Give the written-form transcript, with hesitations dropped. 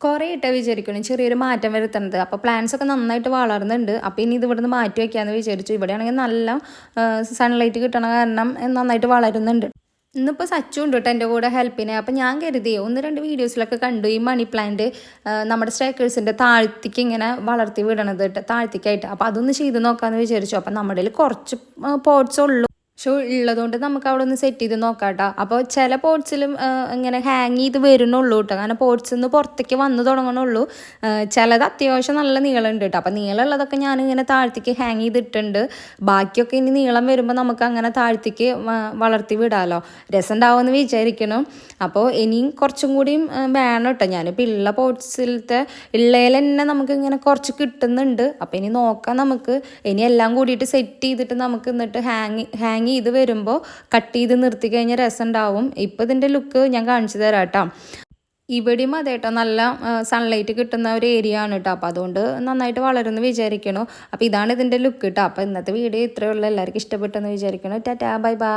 കുറേ ഇട്ടാൽ വിചാരിക്കണം ചെറിയൊരു മാറ്റം വരുത്തുന്നത്. അപ്പോൾ പ്ലാന്റ്സൊക്കെ നന്നായിട്ട് വളർന്നുണ്ട്. അപ്പോൾ ഇനി ഇത് ഇവിടുന്ന് മാറ്റി വയ്ക്കാമെന്ന് വിചാരിച്ചു. ഇവിടെയാണെങ്കിൽ നല്ല സൺലൈറ്റ് കിട്ടണ കാരണം നന്നായിട്ട് വളരുന്നുണ്ട്. ഇന്നിപ്പോൾ സച്ചു ഉണ്ട് കേട്ടോ എൻ്റെ കൂടെ ഹെൽപ്പിന്. അപ്പോൾ ഞാൻ കരുതിയേ 1-2 വീഡിയോസിലൊക്കെ കണ്ടു ഈ മണി പ്ലാന്റ് നമ്മുടെ സ്റ്റേക്കേഴ്സിൻ്റെ താഴ്ത്തിക്ക് ഇങ്ങനെ വളർത്തി വിടണത് കേട്ടോ, താഴ്ത്തിക്കായിട്ട്. അപ്പോൾ അതൊന്ന് ചെയ്ത് നോക്കാമെന്ന് വിചാരിച്ചു. അപ്പം നമ്മുടെ കയ്യിൽ കുറച്ച് പോട്ട്സ് ഉള്ളൂ, പക്ഷെ ഉള്ളതുകൊണ്ട് നമുക്ക് അവിടെ ഒന്ന് സെറ്റ് ചെയ്ത് നോക്കാം കേട്ടോ. അപ്പോൾ ചില പോട്ട്സിലും ഇങ്ങനെ ഹാങ് ചെയ്ത് വരുന്നുള്ളൂ കേട്ടോ, കാരണം പോട്ട്സിൽ നിന്ന് പുറത്തേക്ക് വന്ന് തുടങ്ങണുള്ളൂ. ചിലത് അത്യാവശ്യം നല്ല നീളമുണ്ട് കേട്ടോ. അപ്പോൾ നീളമുള്ളതൊക്കെ ഞാനിങ്ങനെ താഴ്ത്തിക്ക് ഹാങ് ചെയ്തിട്ടുണ്ട്. ബാക്കിയൊക്കെ ഇനി നീളം വരുമ്പോൾ നമുക്ക് അങ്ങനെ താഴ്ത്തിക്ക് വളർത്തി വിടാമല്ലോ, രസം ഉണ്ടാവുമെന്ന് വിചാരിക്കണം. അപ്പോൾ ഇനിയും കുറച്ചും കൂടിയും വേണം കേട്ടോ. ഞാനിപ്പോൾ ഉള്ള പോട്ട്സിലത്തെ ഉള്ളതിൽ തന്നെ നമുക്കിങ്ങനെ കുറച്ച് കിട്ടുന്നുണ്ട്. അപ്പോൾ ഇനി നോക്കാം നമുക്ക്. ഇനി എല്ലാം കൂടിയിട്ട് സെറ്റ് ചെയ്തിട്ട് നമുക്ക് എന്നിട്ട് ഹാങ് ചെയ്ത് വരുമ്പോൾ കട്ട് ചെയ്ത് നിർത്തി കഴിഞ്ഞാൽ രസം ഉണ്ടാവും. ഇപ്പോൾ ഇതിൻ്റെ ലുക്ക് ഞാൻ കാണിച്ചു തരാം കേട്ടോ. ഇവിടെയും അതെ കേട്ടോ, നല്ല സൺലൈറ്റ് കിട്ടുന്ന ഒരു ഏരിയ ആണ് കേട്ടോ. അപ്പോൾ അതുകൊണ്ട് നന്നായിട്ട് വളരുമെന്ന് വിചാരിക്കണു. അപ്പോൾ ഇതാണ് ഇതിൻ്റെ ലുക്ക് കേട്ടോ. അപ്പോൾ ഇന്നത്തെ വീഡിയോ ഇത്രയേ ഉള്ളൂ. എല്ലാവർക്കും ഇഷ്ടപ്പെട്ടെന്ന് വിചാരിക്കണം. Tata, bye bye.